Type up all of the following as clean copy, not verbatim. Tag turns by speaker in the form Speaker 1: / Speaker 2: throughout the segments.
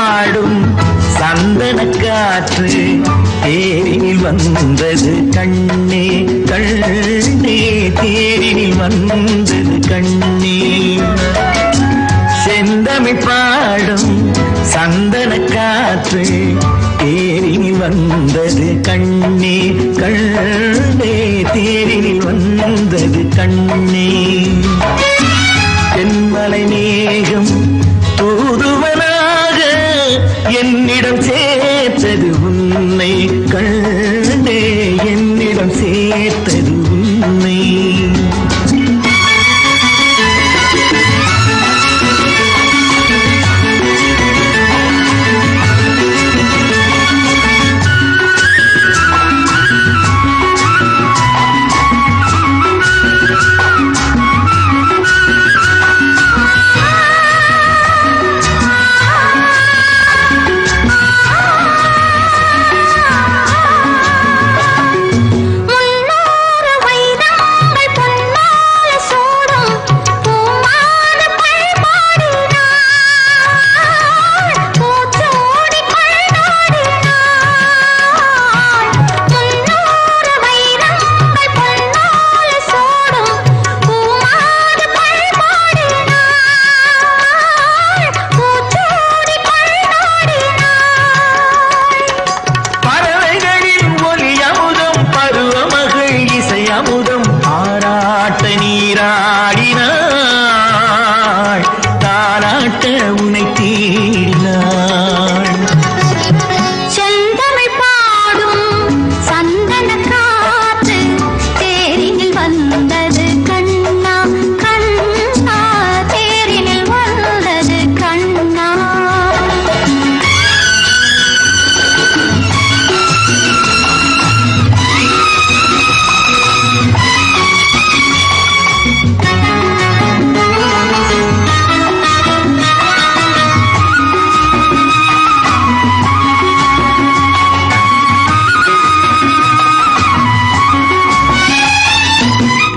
Speaker 1: பாடும் சந்தன காற்று தேரில் வந்தது கண்ணே கண்ணே தேரில் வந்தது கண்ணே செந்தமிழ் பாடும் சந்தன காற்று தேரில் வந்தது கண்ணே கண்ணே தேரில் வந்தது கண்ணே தென்மலை மேகம் தூதுவனாக என்னிடம் சேர்த்தது உன்னை கண்ணே என்னிடம் சேர்த்தது உன்னை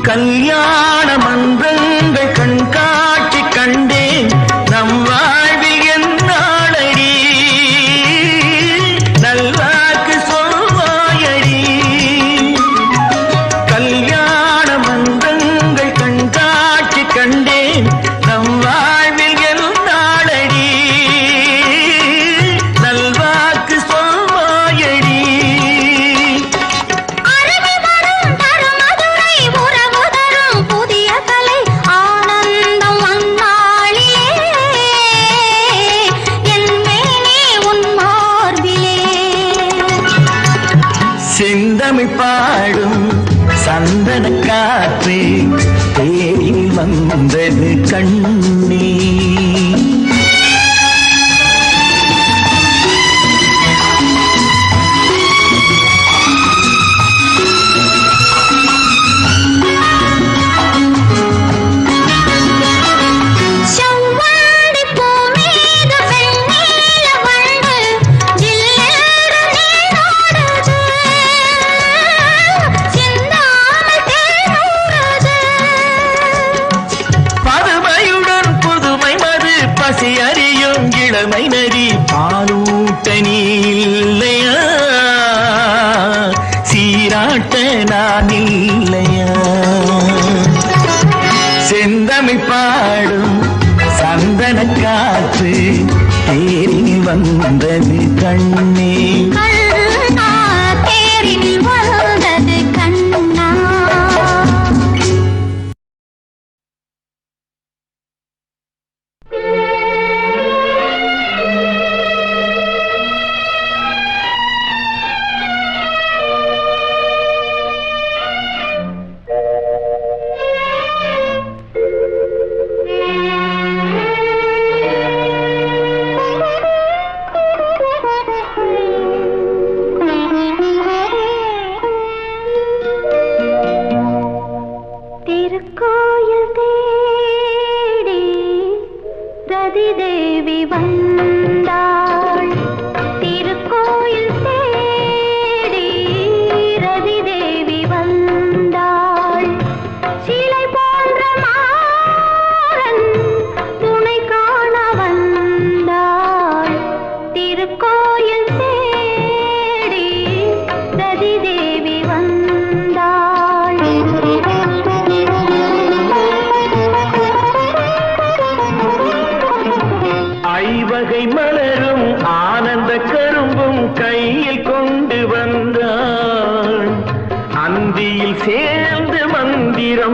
Speaker 1: கல்யாண மன்றங்கள் கண்காட்சி கண்டேன் நம் வாழ்வில் என்னாளடி நல்வாக்கு சொல்வாயடி கல்யாண மன்றங்கள் கண்காட்சி கண்டேன் நம் வாழ்வில் என்னாளடி நல்வாக்கு சொல்வாயடி செந்தமிழ் பாடும் சந்தன காற்று தேரில் வந்தது கண்ணே அறியும் இளமை நதி பாலூட்ட நீ இல்லையா சீராட்ட நான் இல்லையா செந்தமிழ் பாடும் சந்தன காற்று தேரில் வந்தது கண்ணே தேரில் வந்தது கண்ணா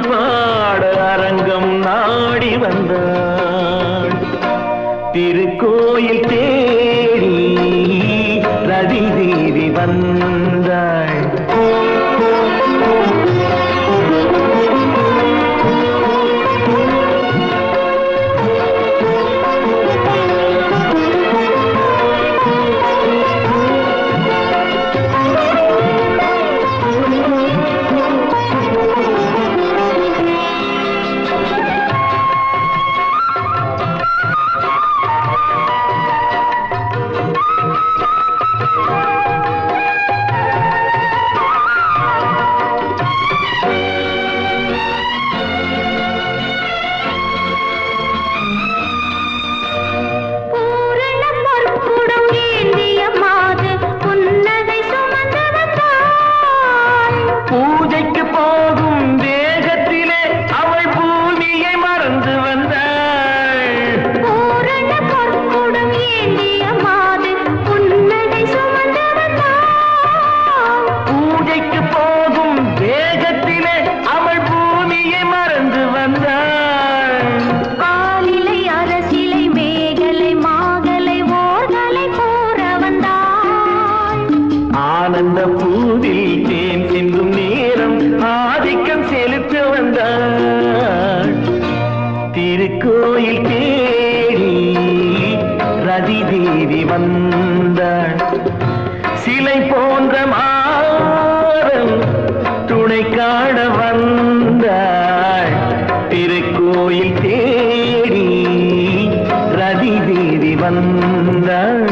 Speaker 1: நாளும் பாட அரங்கம் நாடி வந்தாள். திருக்கோயில் தேடி ரதி தேவி வந்தாள். ஆனந்த பூவில் தேன் சிந்தும் நேரம் ஆதிக்கம் செலுத்த வந்தாள். திருக்கோயில் தேடி ரதி தேவி வந்தாள். சிலை போன்ற மாறம் துணை காண வந்தாள். திருக்கோயில் தேடி ரதி தேவி வந்தாள்.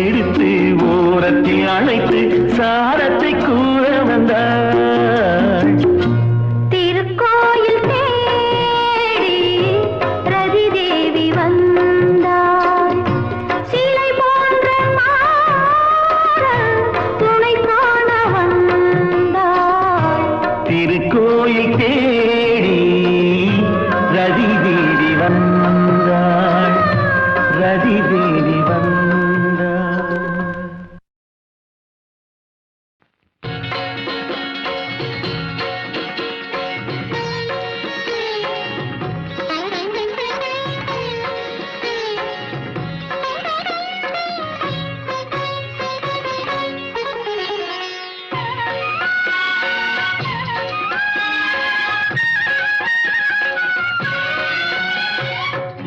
Speaker 1: எடுத்து ஓரத்தில் அழைத்து சாரத்தை கூற வந்தாள்.
Speaker 2: திருக்கோயில் தேடி ரதி தேவி வந்தாள். சிலை போன்ற துணை காண வந்தாள்.
Speaker 1: திருக்கோயில் தேடி ரதி தேவி வந்தாள். ரதி தேவி வந்தாள்.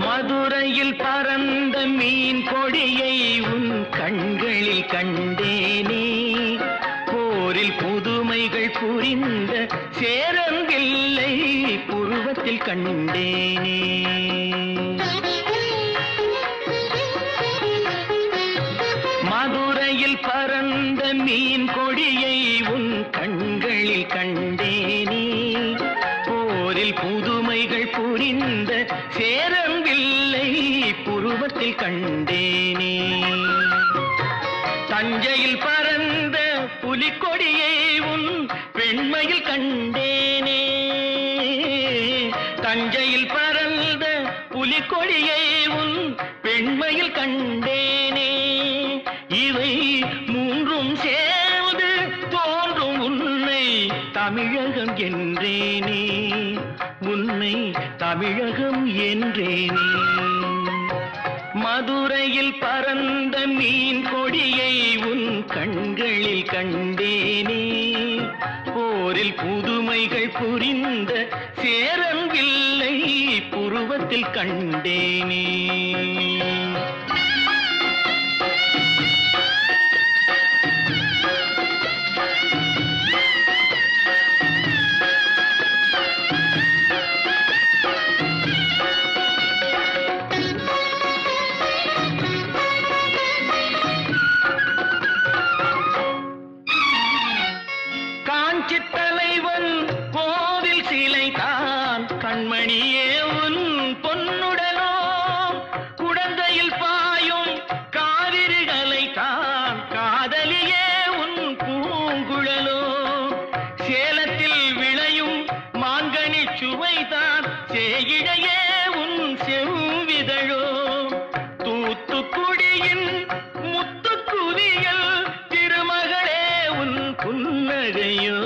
Speaker 1: மதுரையில் பறந்த மீன் கொடியை உன் கண்களில் கண்டேனே. போரில் புதுமைகள் புரிந்த சேரங்கில்லை புருவத்தில் கண்டேனே. மதுரையில் பறந்த மீன் கொடியை உன் கண்களில் கண்டேனே. போரில் புதுமைகள் புரிந்த சேரங்கில்லை புருவத்தில் கண்டேனே. தஞ்சையில் பறந்த புலிக்கொடியை உன் பெண்மையில் கண்டேனே. தஞ்சையில் பறந்த புலிக்கொடியை உன் பெண்மையில் கண்டேனே. இவை மூன்றும் சேர்ந்து தோன்றும் உன்னை தமிழகம் என்றேனே. உன்னை தமிழகம் என்றேனே. மதுரையில் பறந்த மீன் கொடியை உன் கண்களில் கண்டேனே. போரில் புதுமைகள் புரிந்த சேரன் வில்லை புருவத்தில் கண்டேனே. தலைவன் கோவில் சிலைதான் கண்மணியே உன் பொன்னுடலோ, குடந்தையில் பாயும் காவிரிகளை தான் காதலியே உன் பூங்குழலோ, சேலத்தில் விளையும் மாங்கனி சுவைதான் சேயிழையே உன் செவ்விதழோ, தூத்துக்குடியின் முத்துக்குவியல் திருமகளே உன் புன்னகையோ,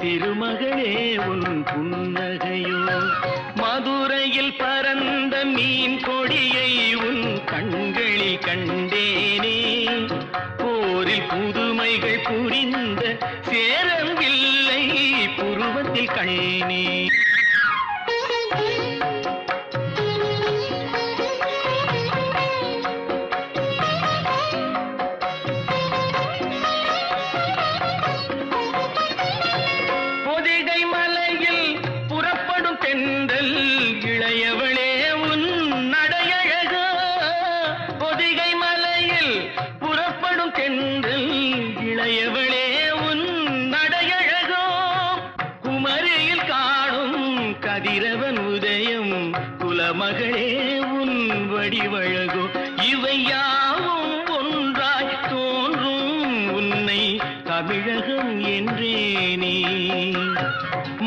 Speaker 1: திருமகளே உன் புன்னகையோ, மதுரையில் பறந்த மீன் கொடியை உன் கண்களில் கண்டேனே, போரில் புதுமைகள் புரிந்த சேரன் வில்லை புருவத்தில் கண்டேனே. இளையவளே உன் நடையழகோ, பொதிகை மலையில் புறப்படும் தென்றல் இளையவளே உன் நடையழகோ, குமரியில் காணும் கதிரவன் உதயம் குலமகளே உன் வடிவழகோ, இவை யாவும் ஒன்றாய் தோன்றும் உன்னை தமிழகம் என்றேனே.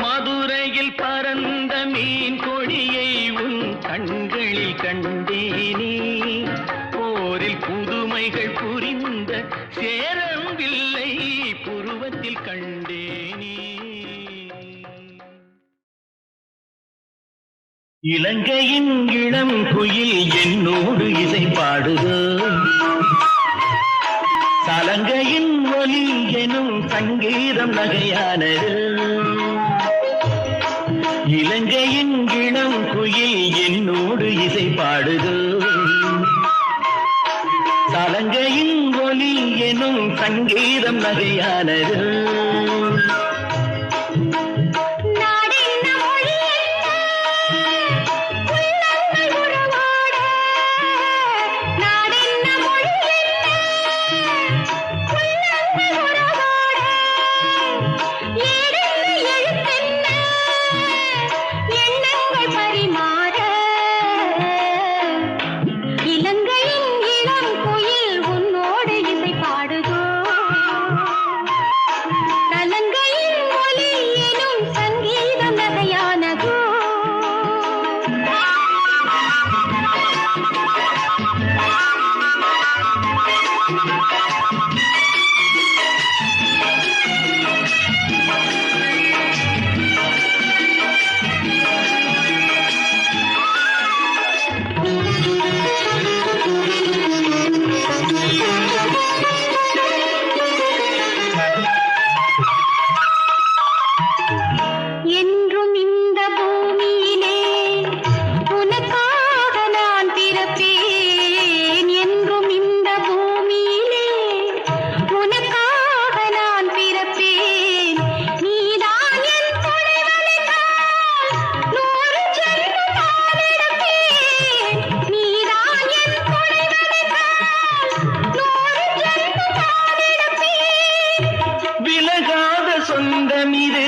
Speaker 1: மதுரையில் பறந்த மீன் கொடியை உன் கண்களில் கண்டேனே, போரில் புதுமைகள் புரிந்த சேரன் வில்லை புருவத்தில் கண்டேனே. இலங்கையின் இளம் குயில் என்னோடு இசை பாடுதோ, சலங்கையின் ஒலி எனும் சங்கீதம் நகையானது, இலங்கையின் இளம் குயில் என்னோடு இசை பாடுதோ, சலங்கையின் ஒலி எனும் சங்கீதம் நகையானது. சொந்தமிது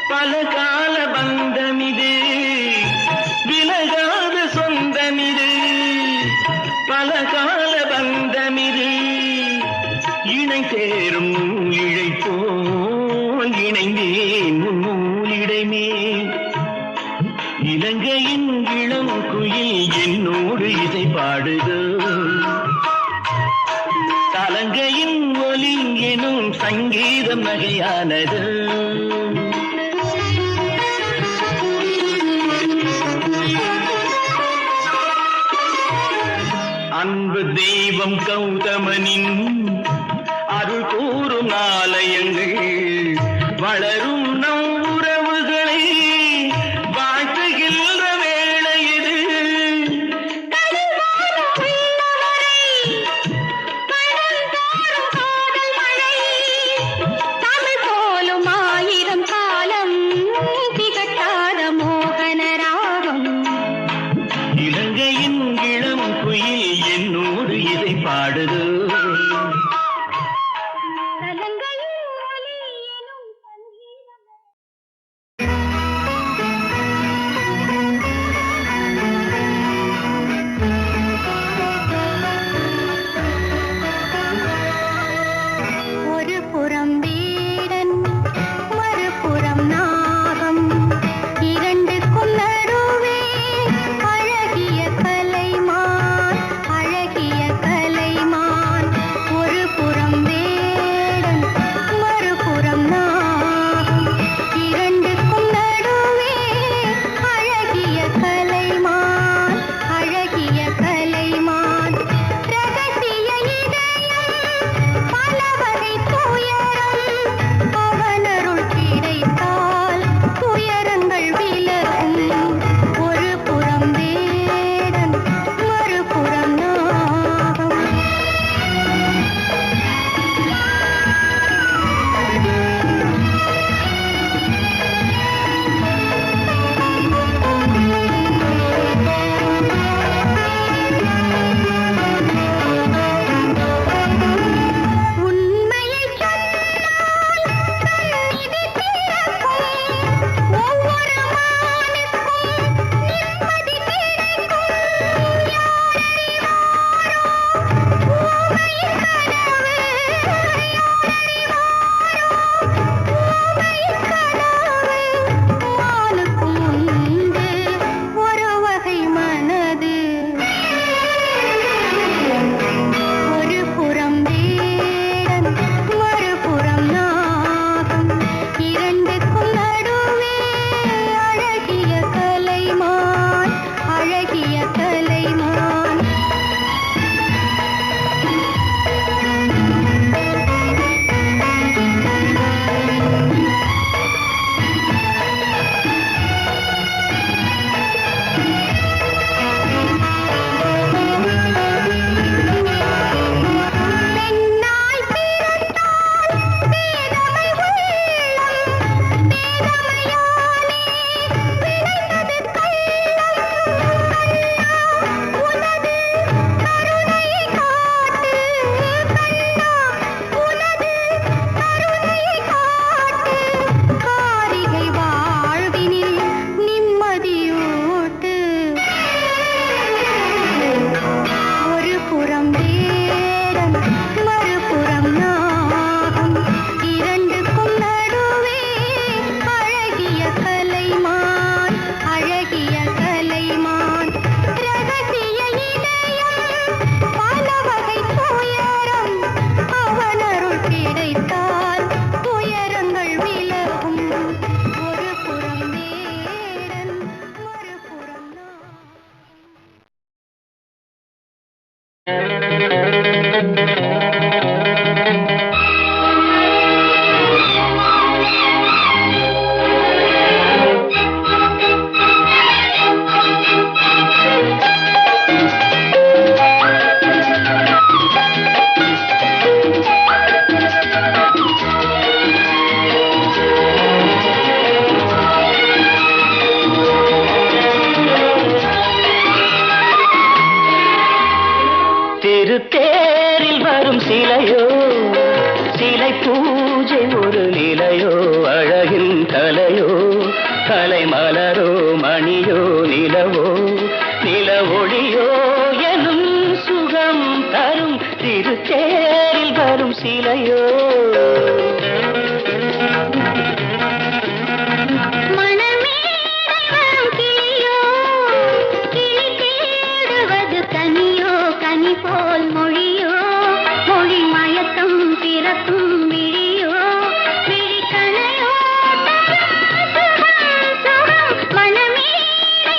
Speaker 1: பல கால பந்தமிது, விலகாத சொந்தமிது பல கால பந்தமிது, இணை சேரும் இழை போல் இணைந்தேன் நூலிடைமே. இலங்கையின் இளம் குயில் என்னோடு இசை பாடுதோ, சலங்கையின் ஒலி எனும் சங்கீதம் நகையானது. அன்பு தெய்வம் கௌதமனின் அருள் கூறும் ஆலயங்கள் வளரும் நம் உறவுகளை வாழ்த்துகின்ற வேளை இது.
Speaker 2: தமிழ் போலும் ஆயிரம் காலம் திகட்டாத மோகன ராகம்.
Speaker 1: இலங்கையின் இளம் குயில் என்னோடு இதை பாடுது.
Speaker 2: ஒரு புறம் வீரன் மறுபுறம் நாகம், இரண்டுக்கும் நடுவே அழகிய கலைமான், அழகிய கலைமான். ஒரு புறம் வேடன் மறுபுறம் நாகம், இரண்டுக்கும் நடுவே அழகிய கலைமான், அழகிய கலைமான். ரகசிய இதயம் பல வகை துயரம், அவனருள் கிடைத்தால் துயரங்கள் விலகும். ஒரு புறம் வேடன் மறுபுறம் நாகம். உண்மையைச் சொன்னால் இது பிறக்கும், ஒவ்வொரு மானுக்கும் நிம்மதி கிடைக்கும். ஊமையின் கனவு, ஊமையின் கனவு. மானுக்கும் உண்டு ஒரு வகை மனது. ஒரு புறம் வேடன் மறுபுறம் நாகம், இரண்டுக்கும் நடுவே அழகிய கலைமான், அழகிய கலைமான். பெண்ணாய் பிறந்தால் பேதமை உள்ளம், பேதமையாலே விளைந்தது கள்ளம். உனது கருணையை காட்டு கண்ணா, உனது கருணையை காட்டு. காரிகை வாழ்வினில் நிம்மதியூட்டு. ஒரு புறம் வேடன் மறுபுறம் நாகம், இரண்டுக்கும் நடுவே அழகிய கலைமான், அழகிய கலைமான். ரகசிய இதயம் பல வகை துயரம், அவனருள் கிடைத்தால் துயரங்கள் விலகும். ஒரு புறம் வேடன் மறுபுறம் நாகம்.
Speaker 1: திருத்தேரில் வரும் சிலையோ, சிலை பூஜை ஒரு நிலையோ, அழகின் கலையோ, கலை மலரோ, மணியோ, நிலவோ, நில ஒளியோ எனும் சுகம் தரும் திருத்தேரில் வரும் சிலையோ.
Speaker 2: மணமேடை வரும் கிளியோ, கிளி தேடுவது கனியோ, கனி போல் மொழியோ, மொழி மயக்கம் பிறக்கும் விழியோ, விழி கனையோ தரும் சுகம் சுகம். மணமேடை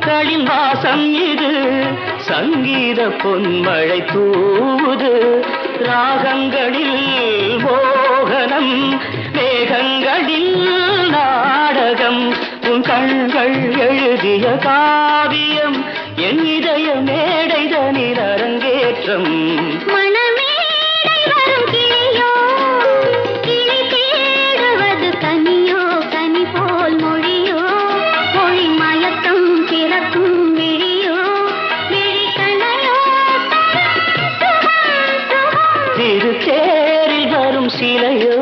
Speaker 1: பூக்களின் வாசம் இது சங்கீத பொன்மழை தூவுது ராகங்களில் மோகனம் மேகங்களில் நாடகம் உன் கண்கள் எழுதிய காவியம் என் இதய மேடைதனில் அரங்கேற்றம்
Speaker 2: மணமேடை வரும் கிளியோ கிளி தேடுவது கனியோ கனி போல் மொழியோ மொழி மயக்கம் பிறக்கும் விழியோ விழிக்கணையோ
Speaker 1: திருத்தேரில் வரும் சிலையோ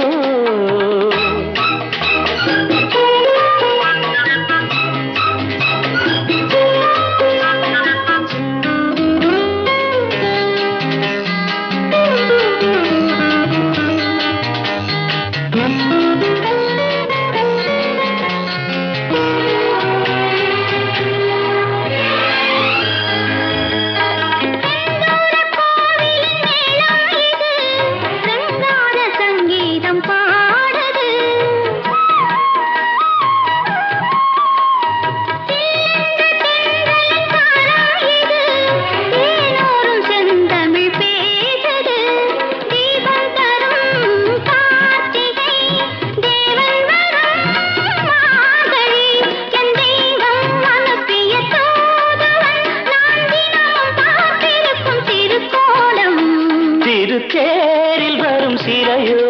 Speaker 1: தேரில் வரும் சிலையோ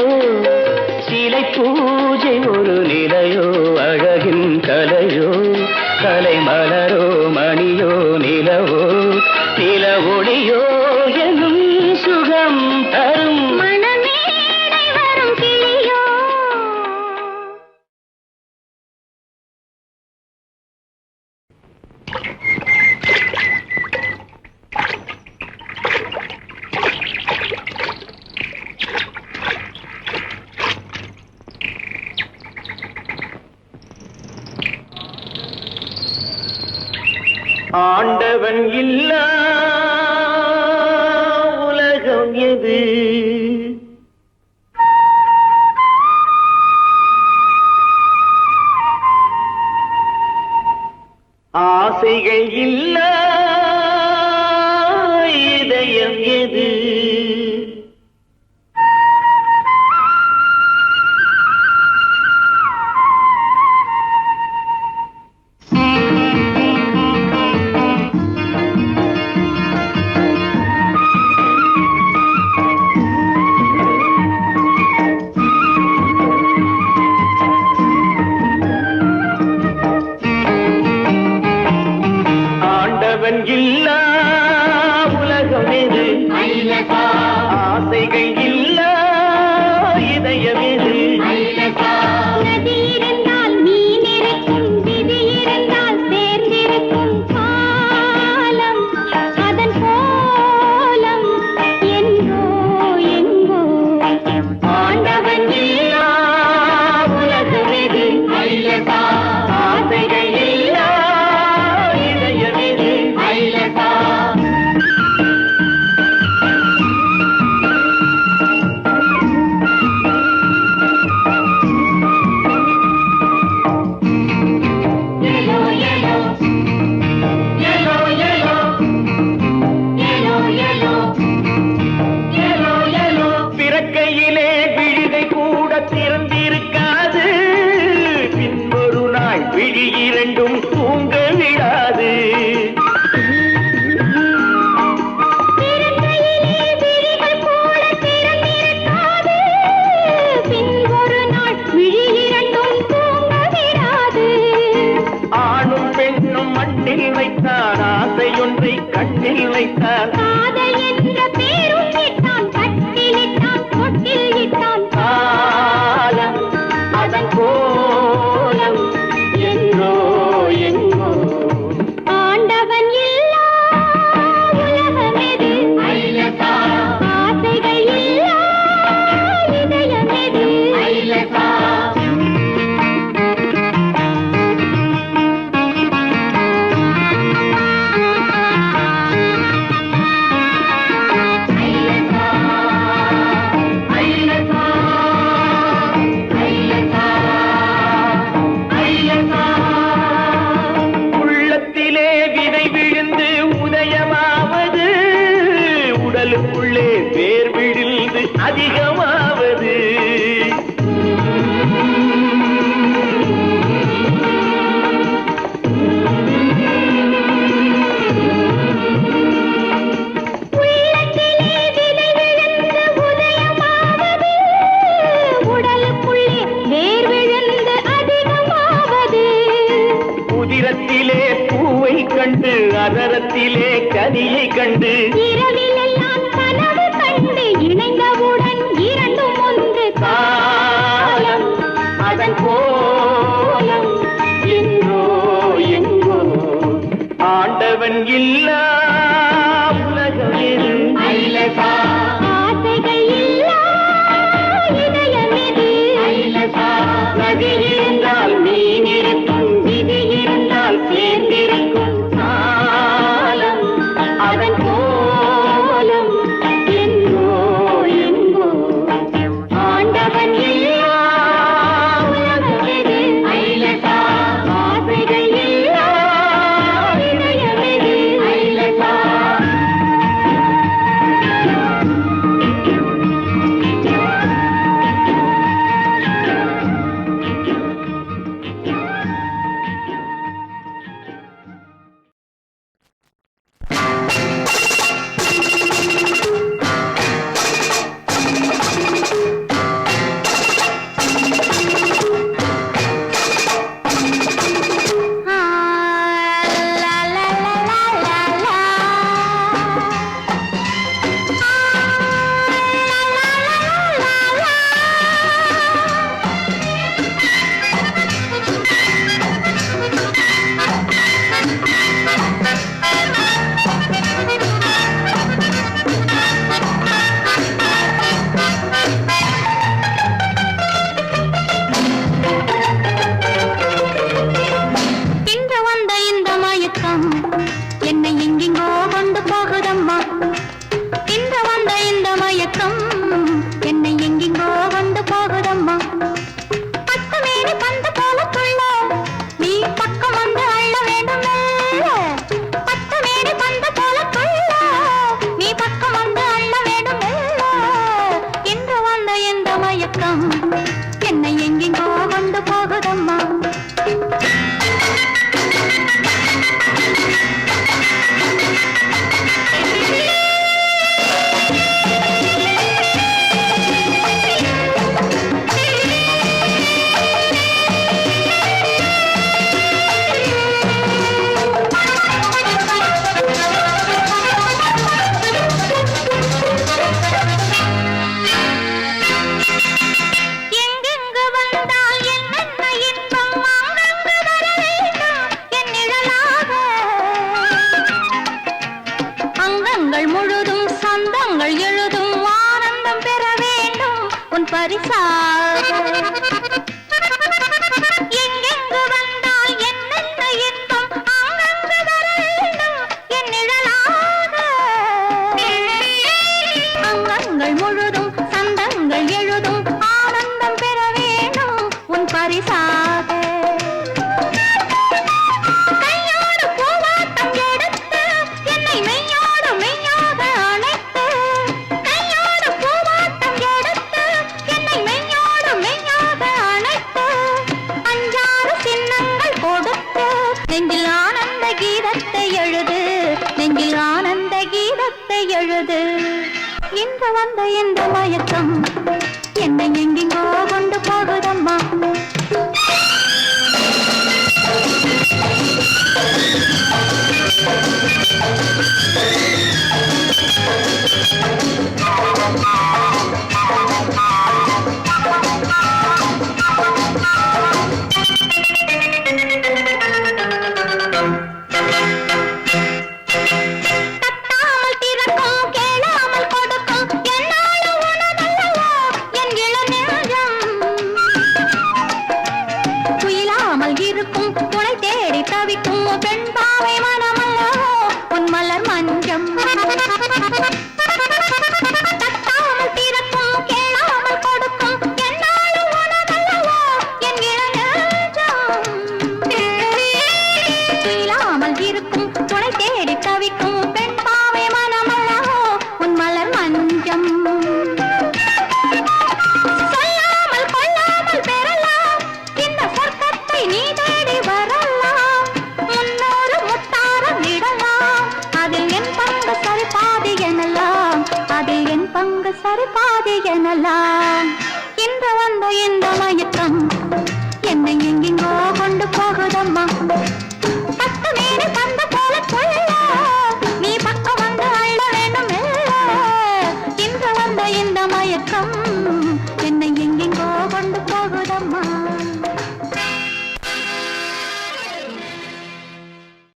Speaker 1: சிலை பூஜை ஒரு நிலையோ அழகின் கலையோ கலை மலரோ மணியோ நிலவோ நில ஒளியோ எனும் சுகம் தரும்
Speaker 2: மணமேடை வரும் கிளியோ
Speaker 1: ஆண்டவன் இல்லா உலகம் எது ஆசைகள் இல்லா இதயம் எது இல்லா உலகம் எது ஆசைகள் இல்லா இதயம் எது
Speaker 2: நதி இருந்தால் மீன் இருக்கும் விதி இருந்தால் சேர்ந்திருக்கும் காலம் அதன் கோலம் எங்கோ எங்கோ
Speaker 1: ஆண்டவன் இல்லா உலகம் எது ஆசைகள் இல்லா இதயம் எது பிறக்கையிலே விழிகை கூட திறந்திருக்காது பின்பொரு நாள் விழி இரண்டும் தூங்க விடாது ஆணும் பெண்ணும் மண்ணில் வைத்தான் ஆசையொன்றை கண்ணில் வைத்தான்
Speaker 2: காதல் என்ற பேரும் இட்டான் கட்டிலிட்டான் தொட்டில் இட்டான்
Speaker 1: காலம் அதன் கோலம் என்றோ எங்கோ
Speaker 2: ஆண்டவன் இல்லா உலகம் எது ஆசைகள் இல்லா இதயம் எது
Speaker 1: கனியை கண்டு
Speaker 2: இரவிலெல்லாம் கனவு கண்டு இணைந்தவுடன் இரண்டும் ஒன்று
Speaker 1: காலம் அதன் கோலம் எங்கோ எங்கோ ஆண்டவன் இல்லா உலகம் எது ஐலசா
Speaker 2: ஆசைகள் இல்லா இதயம் எது
Speaker 1: ஐலசா நதி இருந்தால் மீன் இருக்கும் விதி இருந்தால் சேர்ந்திருக்கும் காலம் அதன் கோலம்
Speaker 2: எங்கோ எங்கோ ஆண்டவன் இல்லா உலகம் எது
Speaker 1: ஐலசா
Speaker 2: ஆசைகள் இல்லா இதயம் எது
Speaker 1: ஐலசா
Speaker 2: இன்று வந்த இந்த மயக்கம் என்னை எங்கெங்கோ கொண்டு போகுதம்மா இன்று வந்த இந்த மயக்கம் என்னை எங்கெங்கோ கொண்டு போகுதம்மா பத்து மேனி பந்து போல துள்ள நீ பக்கம் வந்து அள்ள வேண்டும் பத்து மேனி பந்து போல துள்ள நீ பக்கம் வந்து அள்ள வேண்டும் இன்று வந்த இந்த மயக்கம் என்னை எங்கெங்கோ கொண்டு போகுதம்மா எங்கெங்கு வந்தால் என்னென்ன இன்பம் அங்கங்கு வர வேண்டும் என் நிழலாக அங்கங்கள் முழுதும் சந்தங்கள் எழுதும் ஆனந்தம் பெற வேண்டும் உன் பரிசாக எங்கெங்கு வந்தால் என்னென்ன இன்பம் அங்கங்கு வர வேண்டும் என் நிழலாக அங்கங்கள் முழுதும் சந்தங்கள் எழுதும் ஆனந்தம் பெற வேண்டும் உன் பரிசாக கையோடு பூவாட்டம் எடுத்து என்னை மெய்யோடு மெய்யாக அணைத்து கையோடு பூவாட்டம் எடுத்து என்னை மெய்யோடு மெய்யாக அணைத்து அஞ்சாறு சின்னங்கள் கொடுத்து நெஞ்சில் ஆனந்த கீதத்தை எழுது நெஞ்சில் ஆனந்த கீதத்தை எழுது இன்று வந்த இந்த மயக்கம் என்னை எங்கெங்கோ கொண்டு போகுதம்மா தட்டாமல் திறக்கும் கேளாமல் கொடுக்கும் என்னாலும் உனதல்லவோ என் இளநெஞ்சம் துயிலாமல் இருக்கும் துணை தேடி தவிக்கும் பெண் பாவை மனமல்லவோ உன் மலர் மஞ்சம் தட்டாமல் திறக்கும் கேளாமல் கொடுக்கும் என்னாலும் உனதல்லவோ என் இளநெஞ்சம் துயிலாமல் இருக்கும் துணை தேடி தவிக்கும் பெண் பாவை மனமல்லவோ உன் மலர் மஞ்சம் சொல்லாமல் கொள்ளாமல் பெறலாம் இந்த சொர்க்கத்தை நீ தேடி வரலாம் முன்னோரு முத்தாரம் இடலாம் அதில் என் பங்கு சரிபாதி எனலாம் அதில் என் பங்கு சரிபாதி எனலாம் இன்று வந்த இந்த மயக்கம் என்னை எங்கெங்கோ கொண்டு போகுதம்மா